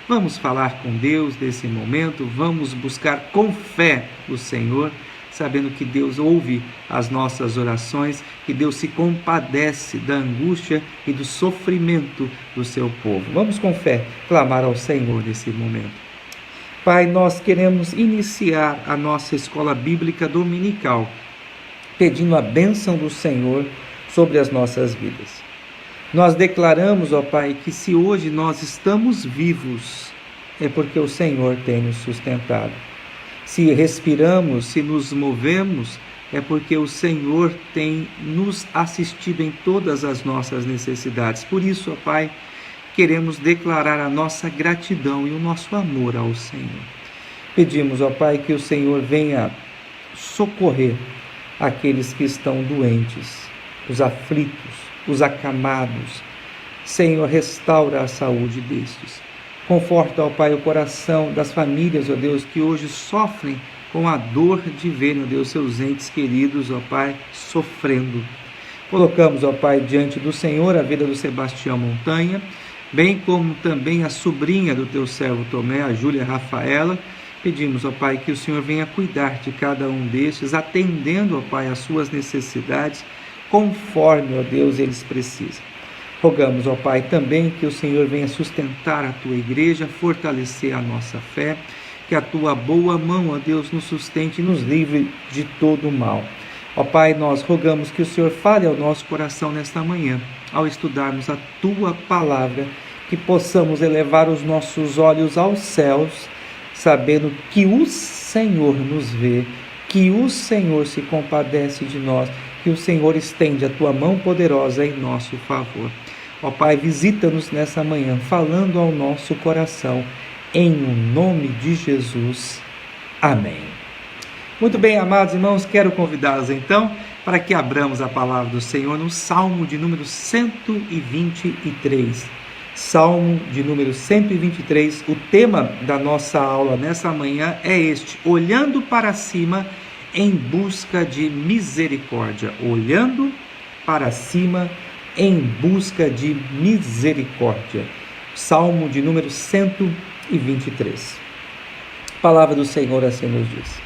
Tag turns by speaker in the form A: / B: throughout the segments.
A: Vamos falar com Deus nesse momento, vamos buscar com fé o Senhor, sabendo que Deus ouve as nossas orações, que Deus se compadece da angústia e do sofrimento do seu povo. Vamos com fé clamar ao Senhor nesse momento. Pai, nós queremos iniciar a nossa escola bíblica dominical, pedindo a bênção do Senhor sobre as nossas vidas. Nós declaramos, ó Pai, que se hoje nós estamos vivos, é porque o Senhor tem nos sustentado. Se respiramos, se nos movemos, é porque o Senhor tem nos assistido em todas as nossas necessidades. Por isso, ó Pai, queremos declarar a nossa gratidão e o nosso amor ao Senhor. Pedimos, ó Pai, que o Senhor venha socorrer aqueles que estão doentes, os aflitos, os acamados. Senhor, restaura a saúde destes. Conforta, ó Pai, o coração das famílias, ó Deus, que hoje sofrem com a dor de verem, ó Deus, seus entes queridos, ó Pai, sofrendo. Colocamos, ó Pai, diante do Senhor a vida do Sebastião Montanha, bem como também a sobrinha do teu servo Tomé, a Júlia Rafaela. Pedimos, ó Pai, que o Senhor venha cuidar de cada um destes, atendendo, ó Pai, as suas necessidades, conforme, ó Deus, eles precisam. Rogamos, ó Pai, também que o Senhor venha sustentar a tua igreja, fortalecer a nossa fé, que a tua boa mão, ó Deus, nos sustente e nos livre de todo o mal. Ó Pai, nós rogamos que o Senhor fale ao nosso coração nesta manhã, ao estudarmos a tua palavra, que possamos elevar os nossos olhos aos céus, sabendo que o Senhor nos vê, que o Senhor se compadece de nós, que o Senhor estende a tua mão poderosa em nosso favor. Ó Pai, visita-nos nessa manhã, falando ao nosso coração, em nome de Jesus. Amém. Muito bem, amados irmãos, quero convidá-los então para que abramos a palavra do Senhor no Salmo de número 123. Salmo de número 123, o tema da nossa aula nessa manhã é este: olhando para cima em busca de misericórdia. Olhando para cima em busca de misericórdia. Salmo de número 123. A palavra do Senhor assim nos diz: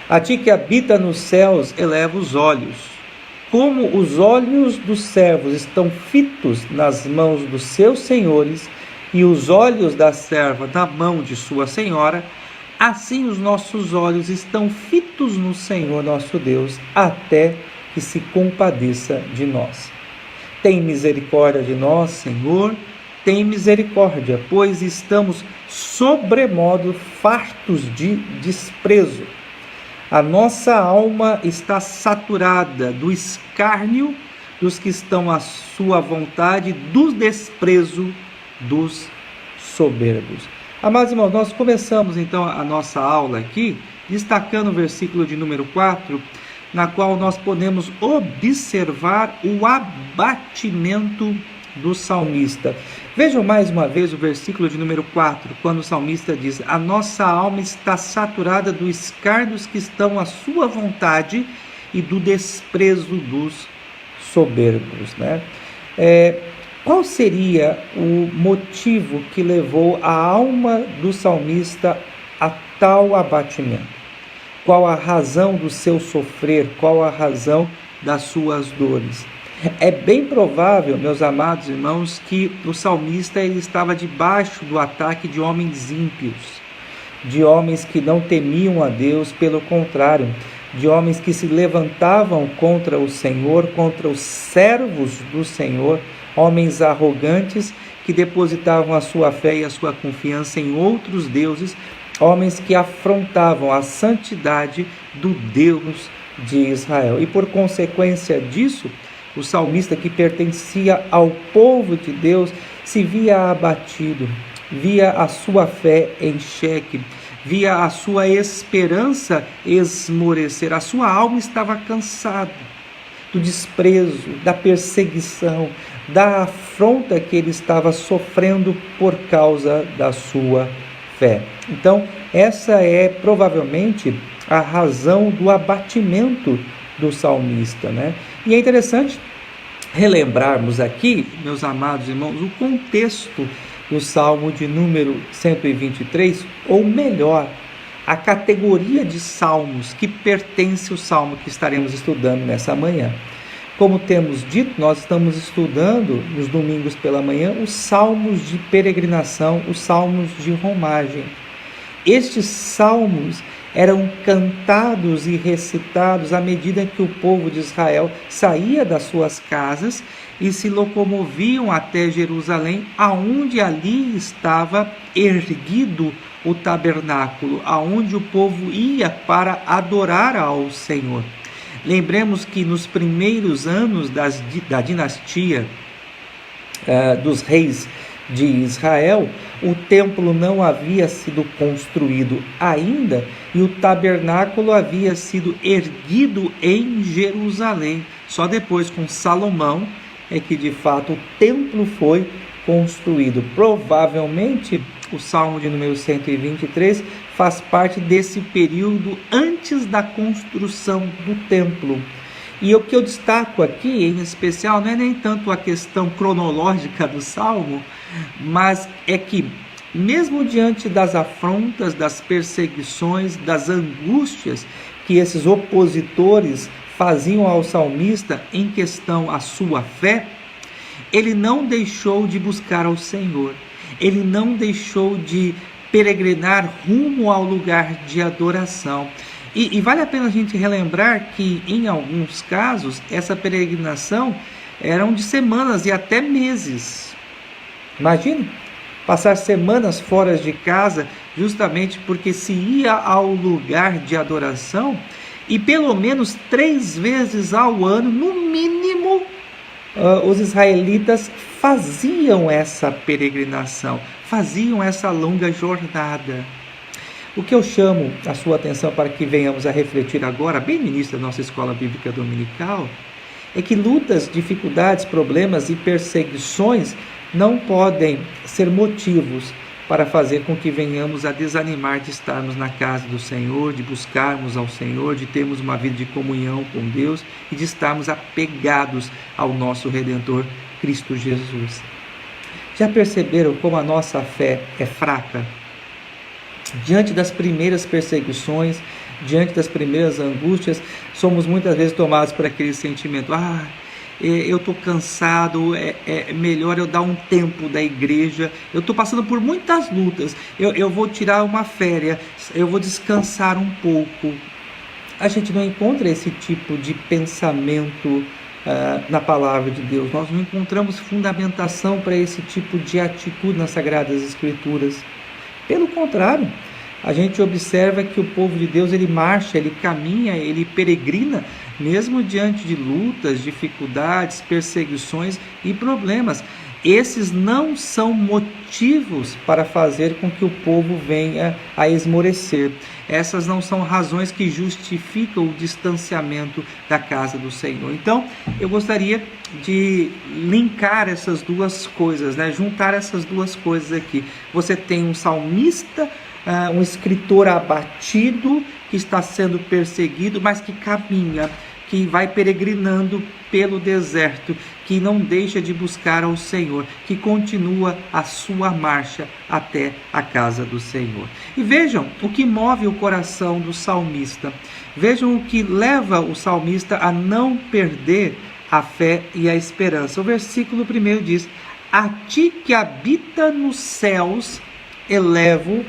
A: a ti que habita nos céus, eleva os olhos. Como os olhos dos servos estão fitos nas mãos dos seus senhores, e os olhos da serva na mão de sua senhora, assim os nossos olhos estão fitos no Senhor nosso Deus, até que se compadeça de nós. Tem misericórdia de nós, Senhor, tem misericórdia, pois estamos sobremodo fartos de desprezo. A nossa alma está saturada do escárnio dos que estão à sua vontade, do desprezo dos soberbos. Amados irmãos, nós começamos então a nossa aula aqui, destacando o versículo de número 4, na qual nós podemos observar o abatimento do salmista. Vejam mais uma vez o versículo de número 4, quando o salmista diz: a nossa alma está saturada do escárnio dos que estão à sua vontade e do desprezo dos soberbos, né? Qual seria o motivo que levou a alma do salmista a tal abatimento? Qual a razão do seu sofrer? Qual a razão das suas dores? É bem provável, meus amados irmãos, que o salmista ele estava debaixo do ataque de homens ímpios, de homens que não temiam a Deus, pelo contrário, de homens que se levantavam contra o Senhor, contra os servos do Senhor, homens arrogantes que depositavam a sua fé e a sua confiança em outros deuses, homens que afrontavam a santidade do Deus de Israel. E por consequência disso, o salmista, que pertencia ao povo de Deus, se via abatido, via a sua fé em xeque, via a sua esperança esmorecer. A sua alma estava cansada do desprezo, da perseguição, da afronta que ele estava sofrendo por causa da sua fé. Então, essa é provavelmente a razão do abatimento do salmista, né? E é interessante relembrarmos aqui, meus amados irmãos, o contexto do Salmo de número 123, ou melhor, a categoria de salmos que pertence ao salmo que estaremos estudando nessa manhã. Como temos dito, nós estamos estudando nos domingos pela manhã os salmos de peregrinação, os salmos de romagem. Estes salmos eram cantados e recitados à medida que o povo de Israel saía das suas casas e se locomoviam até Jerusalém, aonde ali estava erguido o tabernáculo, aonde o povo ia para adorar ao Senhor. Lembremos que nos primeiros anos da dinastia dos reis de Israel, o templo não havia sido construído ainda e o tabernáculo havia sido erguido em Jerusalém. Só depois, com Salomão, é que de fato o templo foi construído. Provavelmente o Salmo de número 123 faz parte desse período antes da construção do templo. E o que eu destaco aqui, em especial, não é nem tanto a questão cronológica do Salmo, mas é que, mesmo diante das afrontas, das perseguições, das angústias que esses opositores faziam ao salmista em questão à sua fé, ele não deixou de buscar ao Senhor, ele não deixou de peregrinar rumo ao lugar de adoração. E vale a pena a gente relembrar que, em alguns casos, essa peregrinação eram de semanas e até meses. Imagine passar semanas fora de casa, justamente porque se ia ao lugar de adoração, e pelo menos 3 vezes ao ano, no mínimo, os israelitas faziam essa peregrinação, faziam essa longa jornada. O que eu chamo a sua atenção para que venhamos a refletir agora, bem no início da nossa escola bíblica dominical, é que lutas, dificuldades, problemas e perseguições não podem ser motivos para fazer com que venhamos a desanimar de estarmos na casa do Senhor, de buscarmos ao Senhor, de termos uma vida de comunhão com Deus e de estarmos apegados ao nosso Redentor, Cristo Jesus. Já perceberam como a nossa fé é fraca? Diante das primeiras perseguições, diante das primeiras angústias, somos muitas vezes tomados por aquele sentimento: eu estou cansado, é melhor eu dar um tempo da igreja, eu estou passando por muitas lutas, eu vou tirar uma férias, eu vou descansar um pouco. A gente não encontra esse tipo de pensamento na palavra de Deus. Nós não encontramos fundamentação para esse tipo de atitude nas Sagradas Escrituras. Pelo contrário, a gente observa que o povo de Deus, ele marcha, ele caminha, ele peregrina, mesmo diante de lutas, dificuldades, perseguições e problemas. Esses não são motivos para fazer com que o povo venha a esmorecer. Essas não são razões que justificam o distanciamento da casa do Senhor. Então, eu gostaria de linkar essas duas coisas, juntar essas duas coisas aqui. Você tem um salmista, um escritor abatido, que está sendo perseguido, mas que caminha, que vai peregrinando pelo deserto, que não deixa de buscar ao Senhor, que continua a sua marcha até a casa do Senhor. E vejam o que move o coração do salmista. Vejam o que leva o salmista a não perder a fé e a esperança. O versículo 1 diz: a ti que habita nos céus, elevo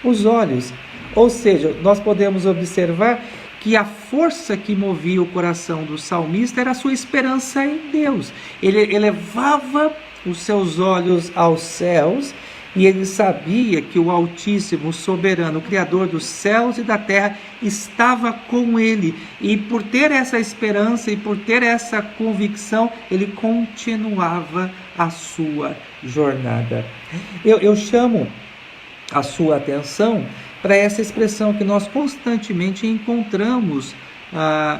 A: os olhos. Ou seja, nós podemos observar que a força que movia o coração do salmista era a sua esperança em Deus. Ele elevava os seus olhos aos céus e ele sabia que o Altíssimo, o Soberano, o Criador dos céus e da terra, estava com ele. E por ter essa esperança e por ter essa convicção, ele continuava a sua jornada. Eu chamo a sua atenção para essa expressão que nós constantemente encontramos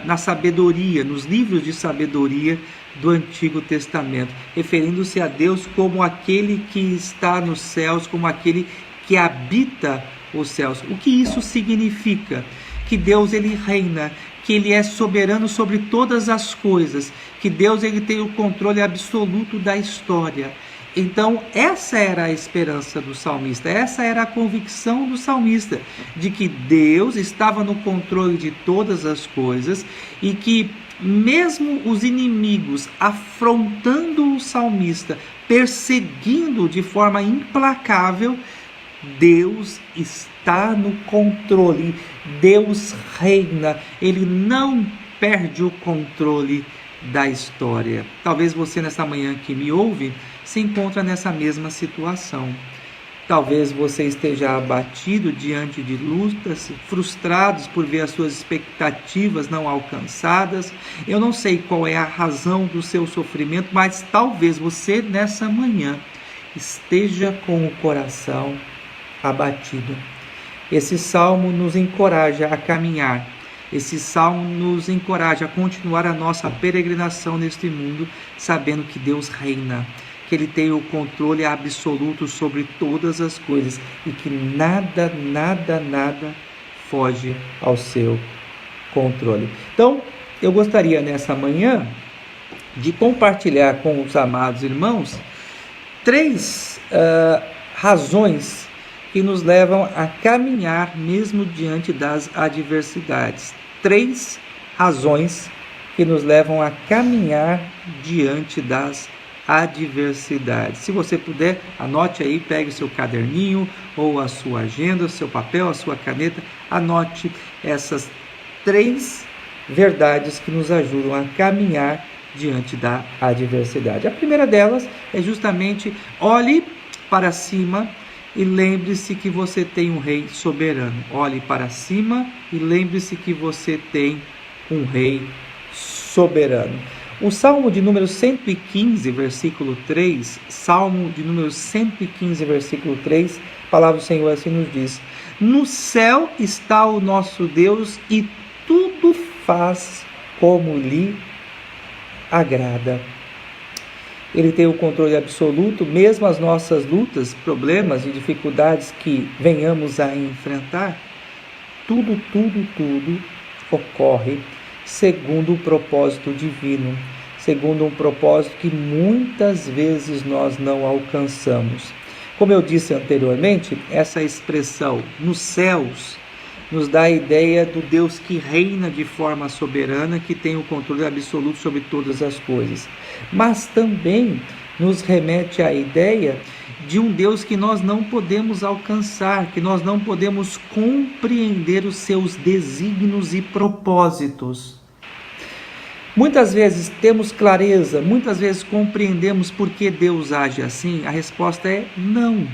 A: na sabedoria, nos livros de sabedoria do Antigo Testamento, referindo-se a Deus como aquele que está nos céus, como aquele que habita os céus. O que isso significa? Que Deus, ele reina, que ele é soberano sobre todas as coisas, que Deus, ele tem o controle absoluto da história. Então, essa era a esperança do salmista, essa era a convicção do salmista, de que Deus estava no controle de todas as coisas e que, mesmo os inimigos afrontando o salmista, perseguindo de forma implacável, Deus está no controle, Deus reina, Ele não perde o controle da história. Talvez você nessa manhã que me ouve se encontra nessa mesma situação. Talvez você esteja abatido diante de lutas, frustrados por ver as suas expectativas não alcançadas. Eu não sei qual é a razão do seu sofrimento, mas talvez você nessa manhã esteja com o coração abatido. Esse salmo nos encoraja a caminhar. Esse salmo nos encoraja a continuar a nossa peregrinação neste mundo, sabendo que Deus reina, que Ele tem o controle absoluto sobre todas as coisas e que nada foge ao seu controle. Então, eu gostaria nessa manhã de compartilhar com os amados irmãos 3 razões que nos levam a caminhar mesmo diante das adversidades. 3 razões que nos levam a caminhar diante das adversidades. Se você puder, anote aí, pegue o seu caderninho ou a sua agenda, o seu papel, a sua caneta, anote essas 3 verdades que nos ajudam a caminhar diante da adversidade. A primeira delas é justamente: olhe para cima e lembre-se que você tem um rei soberano. Olhe para cima e lembre-se que você tem um rei soberano. O Salmo de número 115, versículo 3, Salmo de número 115, versículo 3, a palavra do Senhor assim nos diz: no céu está o nosso Deus e tudo faz como lhe agrada. Ele tem o controle absoluto, mesmo as nossas lutas, problemas e dificuldades que venhamos a enfrentar, tudo ocorre segundo o propósito divino, segundo um propósito que muitas vezes nós não alcançamos. Como eu disse anteriormente, essa expressão nos céus nos dá a ideia do Deus que reina de forma soberana, que tem o controle absoluto sobre todas as coisas. Mas também nos remete à ideia de um Deus que nós não podemos alcançar, que nós não podemos compreender os seus desígnios e propósitos. Muitas vezes temos clareza, muitas vezes compreendemos por que Deus age assim. A resposta é não.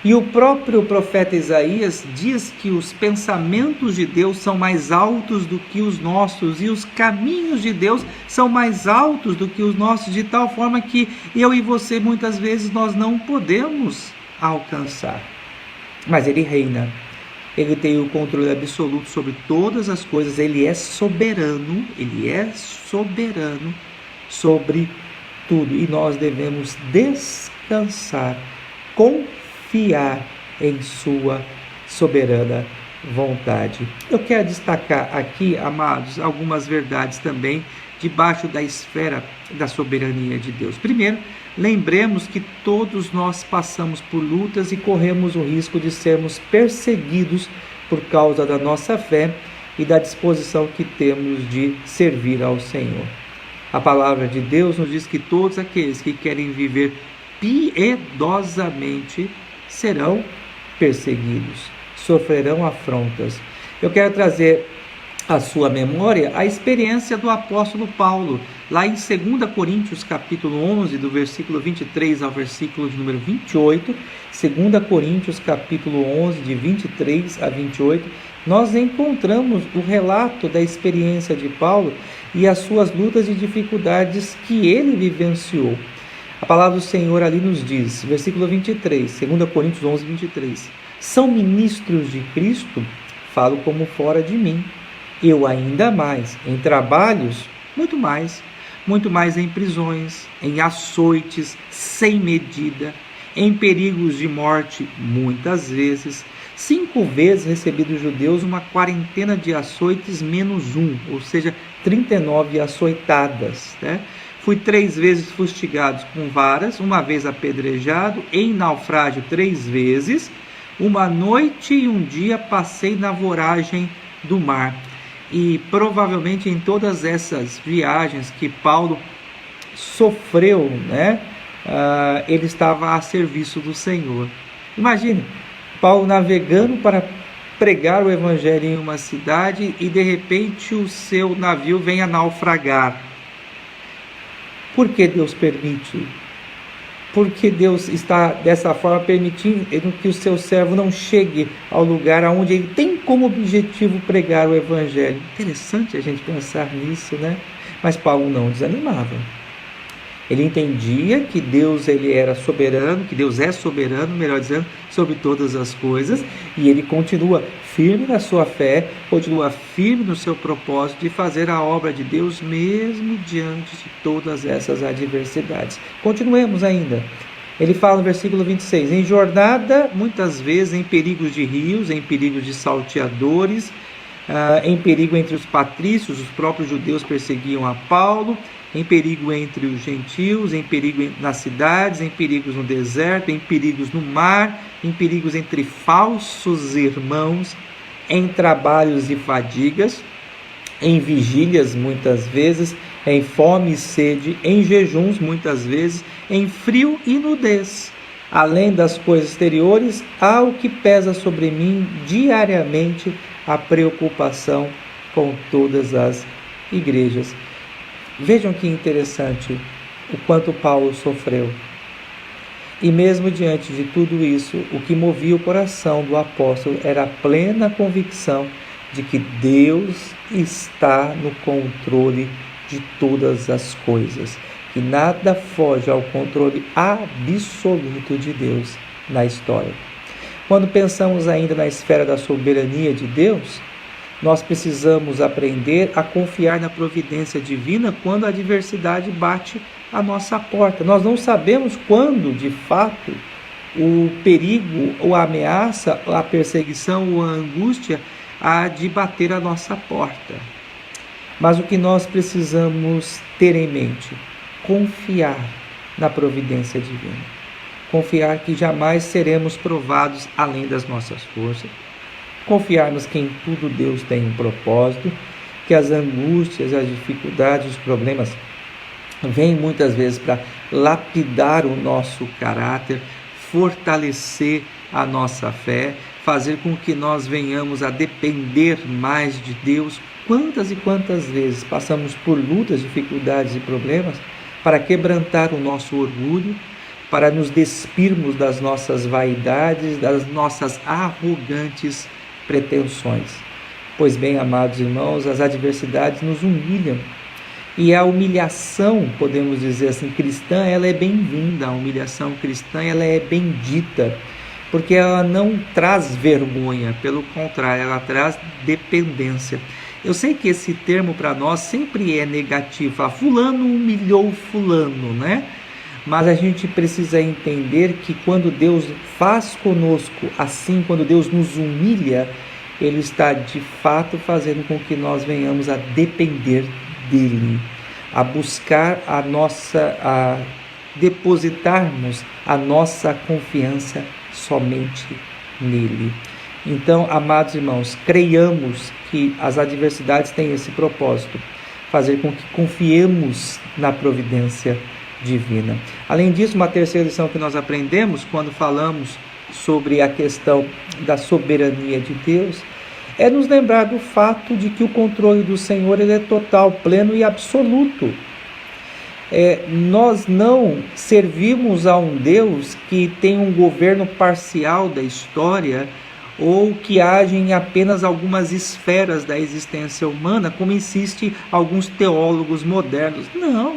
A: E o próprio profeta Isaías diz que os pensamentos de Deus são mais altos do que os nossos, e os caminhos de Deus são mais altos do que os nossos, de tal forma que eu e você muitas vezes nós não podemos alcançar. Mas Ele reina, Ele tem o controle absoluto sobre todas as coisas, Ele é soberano sobre tudo, e nós devemos descansar, confiar em sua soberana vontade. Eu quero destacar aqui, amados, algumas verdades também debaixo da esfera da soberania de Deus. Primeiro, lembremos que todos nós passamos por lutas e corremos o risco de sermos perseguidos por causa da nossa fé e da disposição que temos de servir ao Senhor. A palavra de Deus nos diz que todos aqueles que querem viver piedosamente serão perseguidos, sofrerão afrontas. Eu quero trazer à sua memória a experiência do apóstolo Paulo, lá em 2 Coríntios capítulo 11, do versículo 23 ao versículo de número 28, 2 Coríntios capítulo 11, de 23 a 28, nós encontramos o relato da experiência de Paulo e as suas lutas e dificuldades que ele vivenciou. A palavra do Senhor ali nos diz, versículo 23, 2 Coríntios 11, 23, são ministros de Cristo? Falo como fora de mim. Eu ainda mais, em trabalhos, muito mais em prisões, em açoites sem medida, em perigos de morte, muitas vezes, 5 vezes recebi dos judeus uma quarentena de açoites menos 1, ou seja, 39 açoitadas, né? Fui 3 vezes fustigado com varas, uma vez apedrejado, em naufrágio 3 vezes, uma noite e um dia passei na voragem do mar. E provavelmente em todas essas viagens que Paulo sofreu, né, ele estava a serviço do Senhor. Imagine, Paulo navegando para pregar o evangelho em uma cidade e de repente o seu navio vem a naufragar. Por que Deus permite? Porque Deus está dessa forma permitindo que o seu servo não chegue ao lugar onde ele tem como objetivo pregar o evangelho. Interessante a gente pensar nisso, né? Mas Paulo não desanimava. Ele entendia que Deus ele era soberano, que Deus é soberano, melhor dizendo, sobre todas as coisas, e ele continua firme na sua fé, continua firme no seu propósito de fazer a obra de Deus mesmo diante de todas essas adversidades. Continuemos ainda. Ele fala no versículo 26, em jornada, muitas vezes em perigos de rios, em perigos de salteadores, em perigo entre os patrícios, os próprios judeus perseguiam a Paulo, em perigo entre os gentios, em perigo nas cidades, em perigos no deserto, em perigos no mar, em perigos entre falsos irmãos, em trabalhos e fadigas, em vigílias muitas vezes, em fome e sede, em jejuns muitas vezes, em frio e nudez. Além das coisas exteriores, há o que pesa sobre mim diariamente, a preocupação com todas as igrejas. Vejam que interessante o quanto Paulo sofreu. E mesmo diante de tudo isso, o que movia o coração do apóstolo era a plena convicção de que Deus está no controle de todas as coisas, que nada foge ao controle absoluto de Deus na história. Quando pensamos ainda na esfera da soberania de Deus, nós precisamos aprender a confiar na providência divina quando a adversidade bate à nossa porta. Nós não sabemos quando, de fato, o perigo, ou a ameaça, a perseguição ou a angústia há de bater à nossa porta. Mas o que nós precisamos ter em mente? Confiar na providência divina. Confiar que jamais seremos provados além das nossas forças. Confiarmos que em tudo Deus tem um propósito, que as angústias, as dificuldades, os problemas vêm muitas vezes para lapidar o nosso caráter, fortalecer a nossa fé, fazer com que nós venhamos a depender mais de Deus. Quantas e quantas vezes passamos por lutas, dificuldades e problemas para quebrantar o nosso orgulho, para nos despirmos das nossas vaidades, das nossas arrogantes pretensões. Pois bem, amados irmãos, as adversidades nos humilham. E a humilhação, podemos dizer assim, cristã, ela é bem-vinda. A humilhação cristã, ela é bendita, porque ela não traz vergonha, pelo contrário, ela traz dependência. Eu sei que esse termo para nós sempre é negativo. Fulano humilhou fulano, né? Mas a gente precisa entender que quando Deus faz conosco assim, quando Deus nos humilha, Ele está de fato fazendo com que nós venhamos a depender dEle, a buscar a depositarmos a nossa confiança somente nele. Então, amados irmãos, creiamos que as adversidades têm esse propósito, fazer com que confiemos na providência divina. Além disso, uma terceira lição que nós aprendemos quando falamos sobre a questão da soberania de Deus é nos lembrar do fato de que o controle do Senhor ele é total, pleno e absoluto. Nós não servimos a um Deus que tem um governo parcial da história ou que age em apenas algumas esferas da existência humana, como insistem alguns teólogos modernos. Não!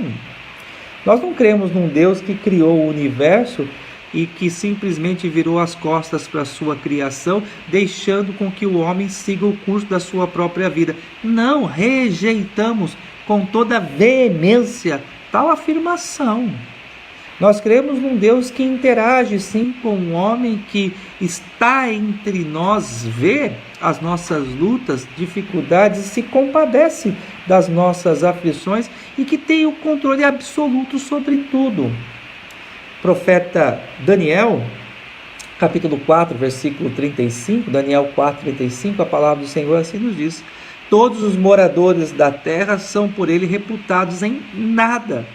A: Nós não cremos num Deus que criou o universo e que simplesmente virou as costas para a sua criação, deixando com que o homem siga o curso da sua própria vida. Não, rejeitamos com toda veemência tal afirmação. Nós cremos num Deus que interage sim com o homem, que está entre nós, vê as nossas lutas, dificuldades e se compadece das nossas aflições e que tem o controle absoluto sobre tudo. O profeta Daniel, capítulo 4, versículo 35, Daniel 4, 35, a palavra do Senhor assim nos diz: todos os moradores da terra são por ele reputados em nada.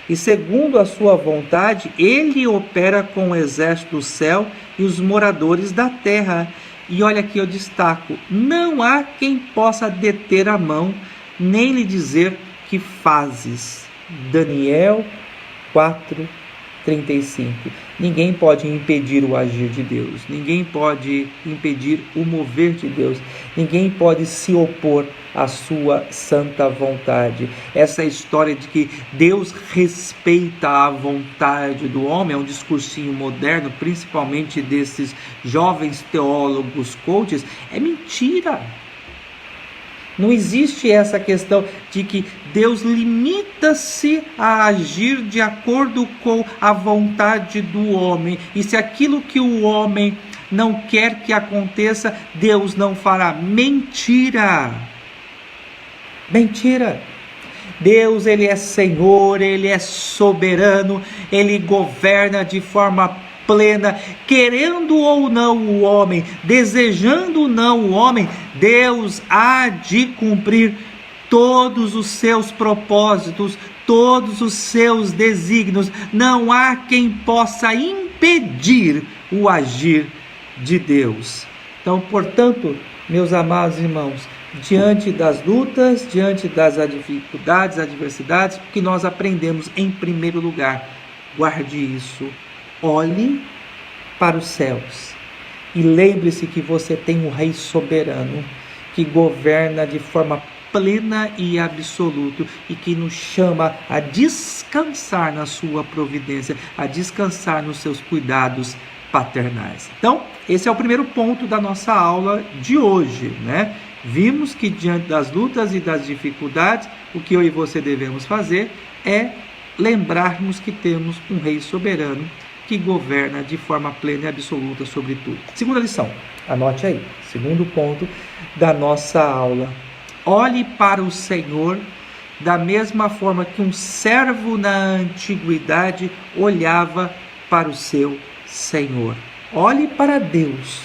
A: E segundo a sua vontade, ele opera com o exército do céu e os moradores da terra. E olha aqui, eu destaco: não há quem possa deter a mão, nem lhe dizer que fazes. Daniel 4, 35. Ninguém pode impedir o agir de Deus, ninguém pode impedir o mover de Deus, ninguém pode se opor à sua santa vontade. Essa história de que Deus respeita a vontade do homem é um discursinho moderno, principalmente desses jovens teólogos coaches, é mentira. Não existe essa questão de que Deus limita-se a agir de acordo com a vontade do homem. E se aquilo que o homem não quer que aconteça, Deus não fará. Mentira! Mentira! Deus, Ele é Senhor, Ele é soberano, Ele governa de forma plena, querendo ou não o homem, desejando ou não o homem, Deus há de cumprir todos os seus propósitos, todos os seus desígnios. Não há quem possa impedir o agir de Deus. Então, portanto, meus amados irmãos, diante das lutas, diante das dificuldades, adversidades, o que nós aprendemos em primeiro lugar? Guarde isso. Olhe para os céus e lembre-se que você tem um Rei soberano que governa de forma plena e absoluta e que nos chama a descansar na sua providência, a descansar nos seus cuidados paternais. Então, esse é o primeiro ponto da nossa aula de hoje, né? Vimos que diante das lutas e das dificuldades, o que eu e você devemos fazer é lembrarmos que temos um Rei soberano que governa de forma plena e absoluta sobre tudo. Segunda lição, anote aí, segundo ponto da nossa aula. Olhe para o Senhor da mesma forma que um servo na antiguidade olhava para o seu Senhor. Olhe para Deus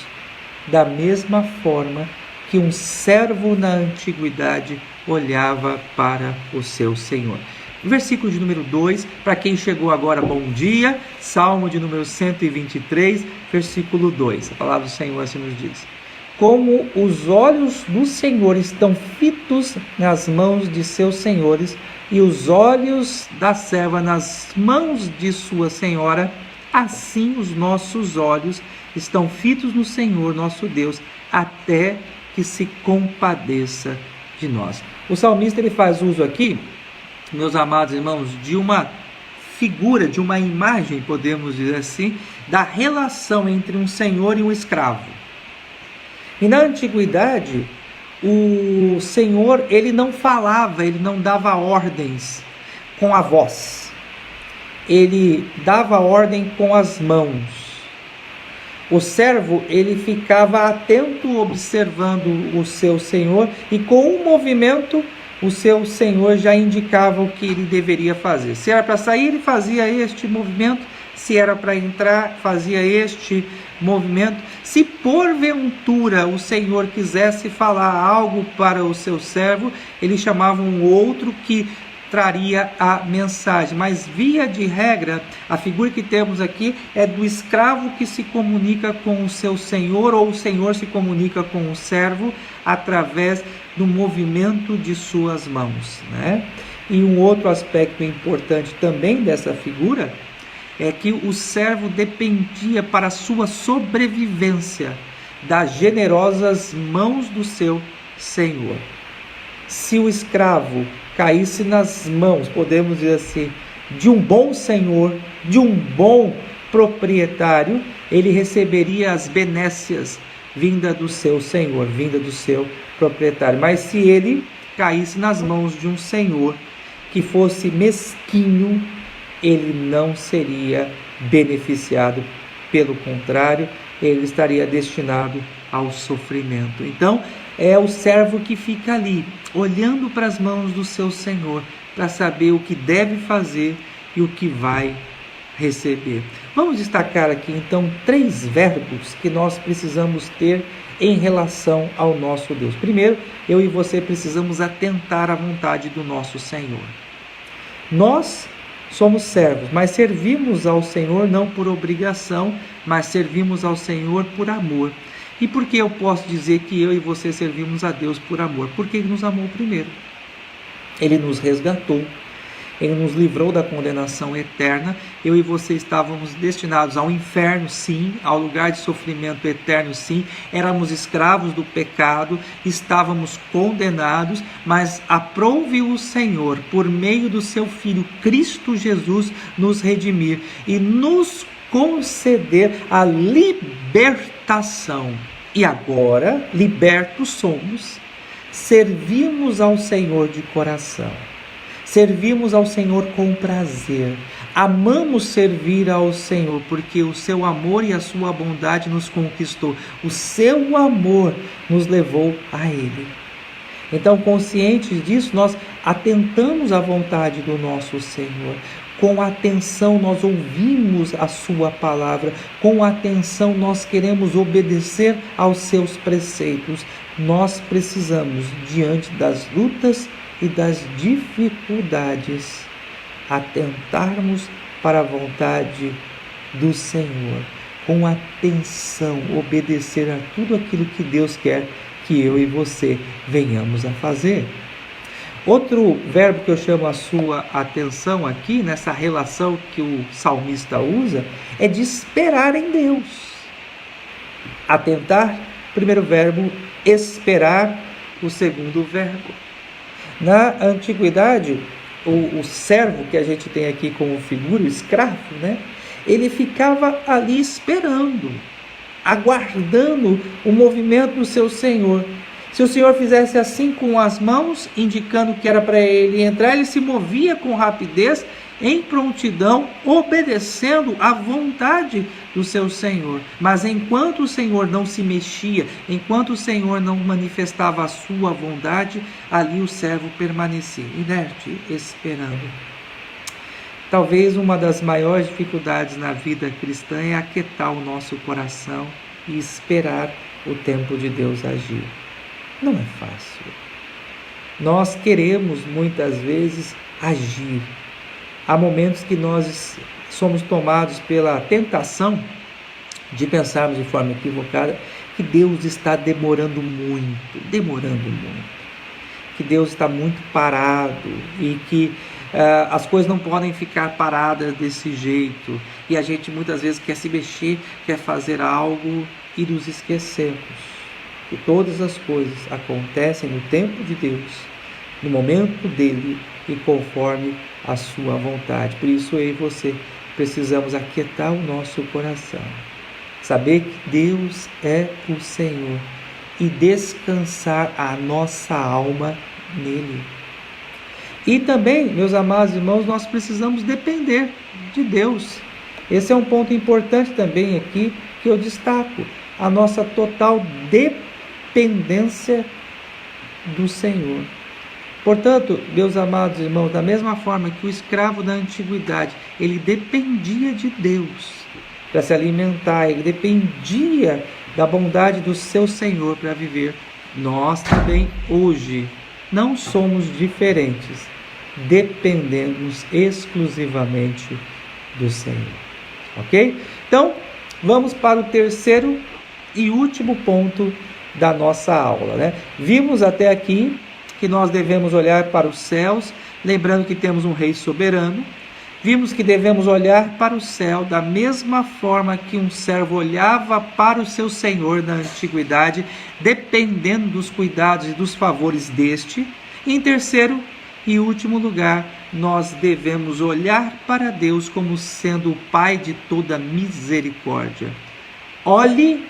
A: da mesma forma que um servo na antiguidade olhava para o seu Senhor. Versículo de número 2, para quem chegou agora, bom dia. Salmo de número 123, versículo 2. A palavra do Senhor assim nos diz: como os olhos do Senhor estão fitos nas mãos de seus senhores, e os olhos da serva nas mãos de sua senhora, assim os nossos olhos estão fitos no Senhor, nosso Deus, até que se compadeça de nós. O salmista ele faz uso aqui, meus amados irmãos, de uma figura, de uma imagem, podemos dizer assim, da relação entre um senhor e um escravo. E na antiguidade, o senhor, ele não falava, ele não dava ordens com a voz. Ele dava ordem com as mãos. O servo, ele ficava atento, observando o seu senhor, e com um movimento, o seu senhor já indicava o que ele deveria fazer. Se era para sair, ele fazia este movimento. Se era para entrar, fazia este movimento. Se porventura o Senhor quisesse falar algo para o seu servo, ele chamava um outro que traria a mensagem. Mas via de regra, a figura que temos aqui é do escravo que se comunica com o seu senhor, ou o senhor se comunica com o servo através do movimento de suas mãos, né? E um outro aspecto importante também dessa figura é que o servo dependia para a sua sobrevivência das generosas mãos do seu senhor. Se o escravo caísse nas mãos, podemos dizer assim, de um bom senhor, de um bom proprietário, ele receberia as benécias vinda do seu senhor, vinda do seu proprietário. Mas se ele caísse nas mãos de um senhor que fosse mesquinho, ele não seria beneficiado. Pelo contrário, ele estaria destinado ao sofrimento. Então, é o servo que fica ali, olhando para as mãos do seu Senhor, para saber o que deve fazer e o que vai receber. Vamos destacar aqui, então, 3 verbos que nós precisamos ter em relação ao nosso Deus. Primeiro, eu e você precisamos atentar à vontade do nosso Senhor. Nós somos servos, mas servimos ao Senhor não por obrigação, mas servimos ao Senhor por amor. E por que eu posso dizer que eu e você servimos a Deus por amor? Porque Ele nos amou primeiro. Ele nos resgatou. Ele nos livrou da condenação eterna. Eu e você estávamos destinados ao inferno, sim, ao lugar de sofrimento eterno, sim. Éramos escravos do pecado, estávamos condenados, mas aprouve o Senhor, por meio do seu Filho Cristo Jesus, nos redimir e nos conceder a libertação. E agora, libertos somos, servimos ao Senhor de coração. Servimos ao Senhor com prazer, amamos servir ao Senhor, porque o seu amor e a sua bondade nos conquistou, o seu amor nos levou a Ele. Então, conscientes disso, nós atentamos à vontade do nosso Senhor, com atenção nós ouvimos a sua palavra, com atenção nós queremos obedecer aos seus preceitos. Nós precisamos, diante das lutas e das dificuldades, atentarmos para a vontade do Senhor, com atenção, obedecer a tudo aquilo que Deus quer que eu e você venhamos a fazer. Outro verbo que eu chamo a sua atenção aqui, nessa relação que o salmista usa, é de esperar em Deus. Atentar, primeiro verbo, esperar, o segundo verbo. Na antiguidade, o servo que a gente tem aqui como figura, o escravo, né? Ele ficava ali esperando, aguardando o movimento do seu senhor. Se o Senhor fizesse assim com as mãos, indicando que era para ele entrar, ele se movia com rapidez, em prontidão, obedecendo à vontade do seu Senhor. Mas enquanto o Senhor não se mexia, enquanto o Senhor não manifestava a sua vontade, ali o servo permanecia, inerte, esperando. Talvez uma das maiores dificuldades na vida cristã é aquietar o nosso coração e esperar o tempo de Deus agir. Não é fácil. Nós queremos muitas vezes agir. Há momentos que nós somos tomados pela tentação de pensarmos de forma equivocada que Deus está demorando muito, que Deus está muito parado e que as coisas não podem ficar paradas desse jeito. E a gente muitas vezes quer se mexer, quer fazer algo e nos esquecemos que todas as coisas acontecem no tempo de Deus, no momento dele e conforme a sua vontade. Por isso eu e você precisamos aquietar o nosso coração, saber que Deus é o Senhor e descansar a nossa alma nele. E também, meus amados irmãos, nós precisamos depender de Deus. Esse é um ponto importante também aqui que eu destaco, a nossa total dependência do Senhor. Portanto, meus amados irmãos, da mesma forma que o escravo da antiguidade, ele dependia de Deus para se alimentar, ele dependia da bondade do seu Senhor para viver, nós também hoje não somos diferentes, dependemos exclusivamente do Senhor. Ok? Então, vamos para o terceiro e último ponto da nossa aula, né? Vimos até aqui que nós devemos olhar para os céus, lembrando que temos um rei soberano. Vimos que devemos olhar para o céu da mesma forma que um servo olhava para o seu senhor na antiguidade, dependendo dos cuidados e dos favores deste. E em terceiro e último lugar, nós devemos olhar para Deus como sendo o Pai de toda misericórdia. Olhe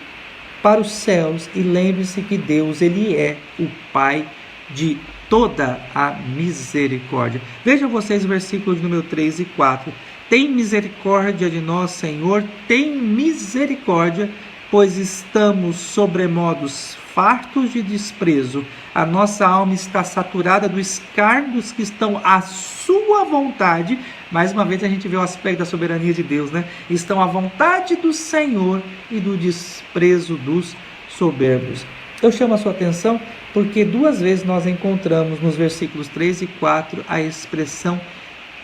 A: para os céus e lembre-se que Deus, ele é o Pai de toda a misericórdia. Vejam vocês o versículo número 3 e 4. Tem misericórdia de nós, Senhor, tem misericórdia, pois estamos sobremodos fartos de desprezo. A nossa alma está saturada do escárnio dos que estão à sua vontade. Mais uma vez a gente vê o aspecto da soberania de Deus, né? Estão à vontade do Senhor e do desprezo dos soberbos. Eu chamo a sua atenção porque duas vezes nós encontramos nos versículos 3 e 4 a expressão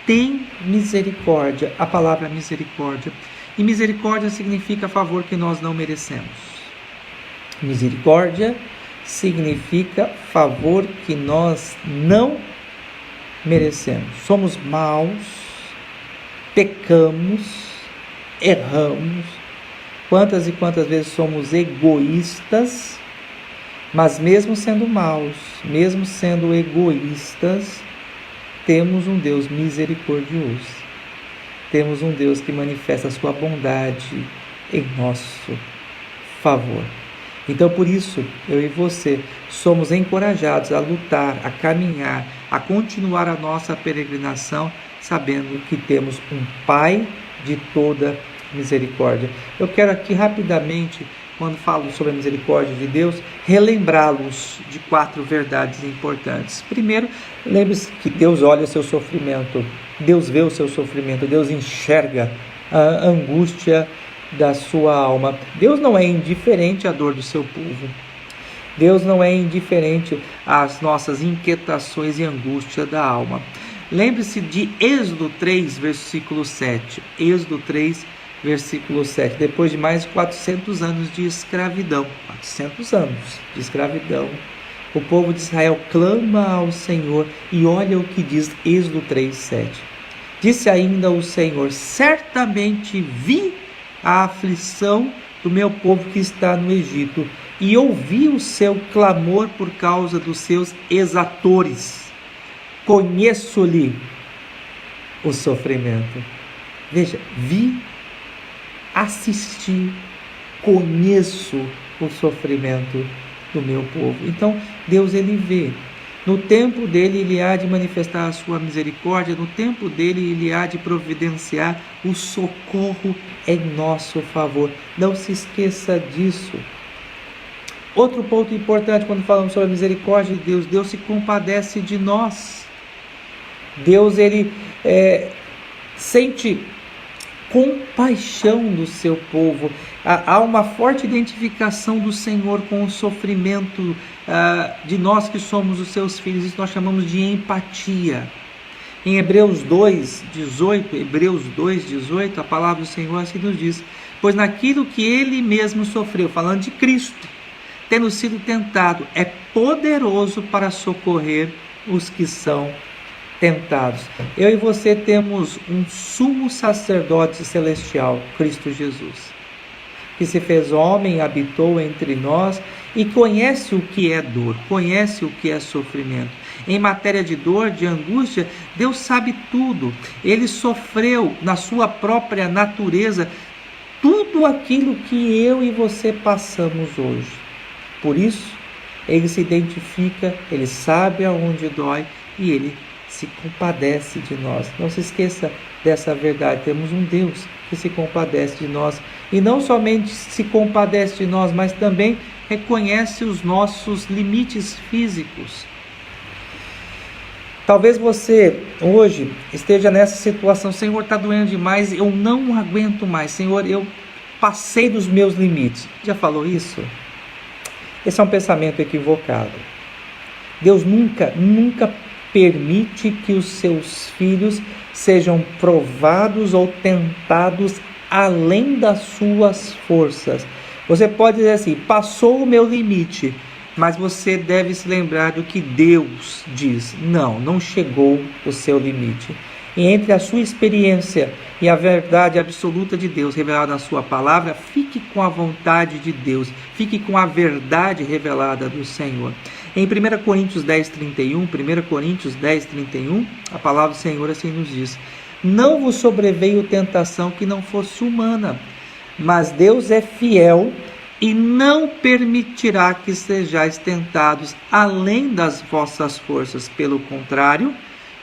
A: tem misericórdia, a palavra misericórdia. E misericórdia significa favor que nós não merecemos. Misericórdia significa favor que nós não merecemos. Somos maus, pecamos, erramos. Quantas e quantas vezes somos egoístas, mas mesmo sendo maus, mesmo sendo egoístas, temos um Deus misericordioso. Temos um Deus que manifesta a sua bondade em nosso favor. Então, por isso, eu e você somos encorajados a lutar, a caminhar, a continuar a nossa peregrinação, sabendo que temos um Pai de toda misericórdia. Eu quero aqui rapidamente, quando falo sobre a misericórdia de Deus, relembrá-los de 4 verdades importantes. Primeiro, lembre-se que Deus olha o seu sofrimento, Deus vê o seu sofrimento, Deus enxerga a angústia da sua alma. Deus não é indiferente à dor do seu povo. Deus não é indiferente às nossas inquietações e angústia da alma. Lembre-se de Êxodo 3, versículo 7. Êxodo 3, versículo 7. Depois de mais de 400 anos de escravidão, 400 anos de escravidão, o povo de Israel clama ao Senhor e olha o que diz Êxodo 3, 7. Disse ainda o Senhor: certamente vi a aflição do meu povo que está no Egito, e ouvi o seu clamor por causa dos seus exatores. Conheço-lhe o sofrimento. Veja, vi, assisti, conheço o sofrimento do meu povo. Então, Deus, ele vê. No tempo dele, ele há de manifestar a sua misericórdia. No tempo dele, ele há de providenciar o socorro em nosso favor. Não se esqueça disso. Outro ponto importante quando falamos sobre a misericórdia de Deus: Deus se compadece de nós. Deus, ele sente compaixão do seu povo. Há uma forte identificação do Senhor com o sofrimento de nós que somos os seus filhos. Isso nós chamamos de empatia. Em Hebreus 2:18, a palavra do Senhor assim nos diz: pois naquilo que ele mesmo sofreu, falando de Cristo, tendo sido tentado, é poderoso para socorrer os que são tentados. Eu e você temos um sumo sacerdote celestial, Cristo Jesus, que se fez homem, habitou entre nós e conhece o que é dor, conhece o que é sofrimento. Em matéria de dor, de angústia, Deus sabe tudo. Ele sofreu na sua própria natureza tudo aquilo que eu e você passamos hoje. Por isso, ele se identifica, ele sabe aonde dói e ele se compadece de nós. Não se esqueça dessa verdade. Temos um Deus que se compadece de nós. E não somente se compadece de nós, mas também reconhece os nossos limites físicos. Talvez você hoje esteja nessa situação: Senhor, está doendo demais, eu não aguento mais. Senhor, eu passei dos meus limites. Já falou isso? Esse é um pensamento equivocado. Deus nunca permite que os seus filhos sejam provados ou tentados além das suas forças. Você pode dizer assim: passou o meu limite, mas você deve se lembrar do que Deus diz. Não chegou o seu limite. E entre a sua experiência e a verdade absoluta de Deus revelada na sua palavra, fique com a vontade de Deus, fique com a verdade revelada do Senhor. Em 1 Coríntios 10:31, a palavra do Senhor assim nos diz: não vos sobreveio tentação que não fosse humana, mas Deus é fiel e não permitirá que sejais tentados além das vossas forças. Pelo contrário,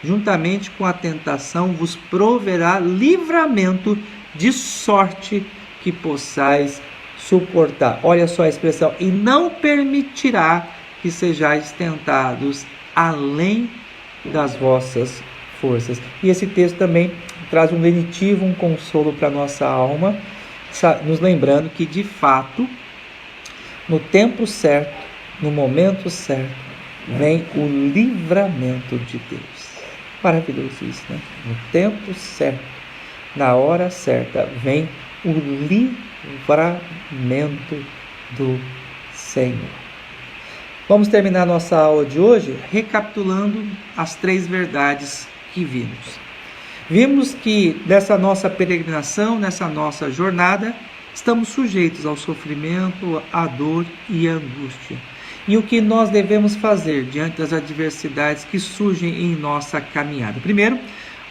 A: juntamente com a tentação, vos proverá livramento, de sorte que possais suportar. Olha só a expressão, e não permitirá que sejais tentados além das vossas forças. E esse texto também traz um lenitivo, um consolo para a nossa alma, nos lembrando que, de fato, no tempo certo, no momento certo, vem o livramento de Deus. Maravilhoso isso, né? No tempo certo, na hora certa, vem o livramento do Senhor. Vamos terminar nossa aula de hoje recapitulando as 3 verdades que vimos. Vimos que nessa nossa peregrinação, nessa nossa jornada, estamos sujeitos ao sofrimento, à dor e à angústia. E o que nós devemos fazer diante das adversidades que surgem em nossa caminhada? Primeiro,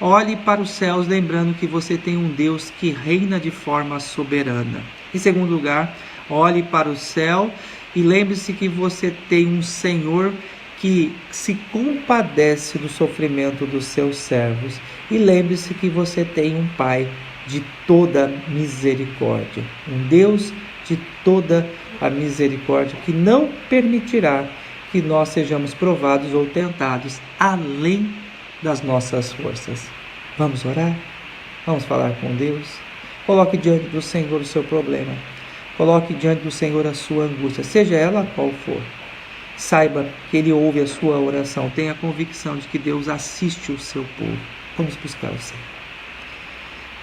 A: olhe para os céus, lembrando que você tem um Deus que reina de forma soberana. Em segundo lugar, olhe para o céu e lembre-se que você tem um Senhor que se compadece do sofrimento dos seus servos. E lembre-se que você tem um Pai de toda misericórdia, um Deus de toda a misericórdia, que não permitirá que nós sejamos provados ou tentados além das nossas forças. Vamos orar? Vamos falar com Deus? Coloque diante do Senhor o seu problema. Coloque diante do Senhor a sua angústia, seja ela qual for. Saiba que Ele ouve a sua oração. Tenha a convicção de que Deus assiste o seu povo. Vamos buscar o Senhor.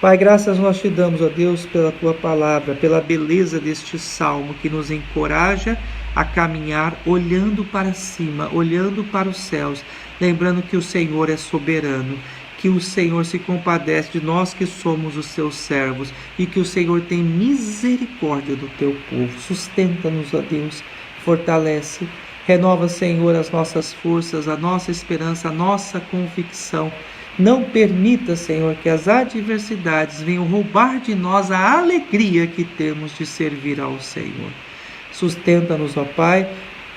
A: Pai, graças nós te damos, ó Deus, pela tua palavra, pela beleza deste salmo que nos encoraja a caminhar olhando para cima, olhando para os céus, lembrando que o Senhor é soberano, que o Senhor se compadece de nós que somos os seus servos e que o Senhor tem misericórdia do teu povo. Sustenta-nos, ó Deus, fortalece, renova, Senhor, as nossas forças, a nossa esperança, a nossa convicção. Não permita, Senhor, que as adversidades venham roubar de nós a alegria que temos de servir ao Senhor. Sustenta-nos, ó Pai,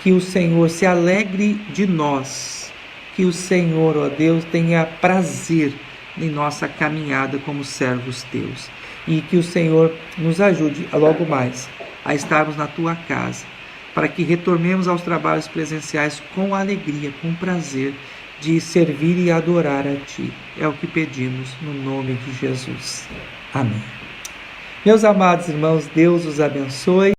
A: que o Senhor se alegre de nós, que o Senhor, ó Deus, tenha prazer em nossa caminhada como servos teus, e que o Senhor nos ajude logo mais a estarmos na tua casa, para que retornemos aos trabalhos presenciais com alegria, com prazer, de servir e adorar a Ti. É o que pedimos no nome de Jesus. Amém. Meus amados irmãos, Deus os abençoe.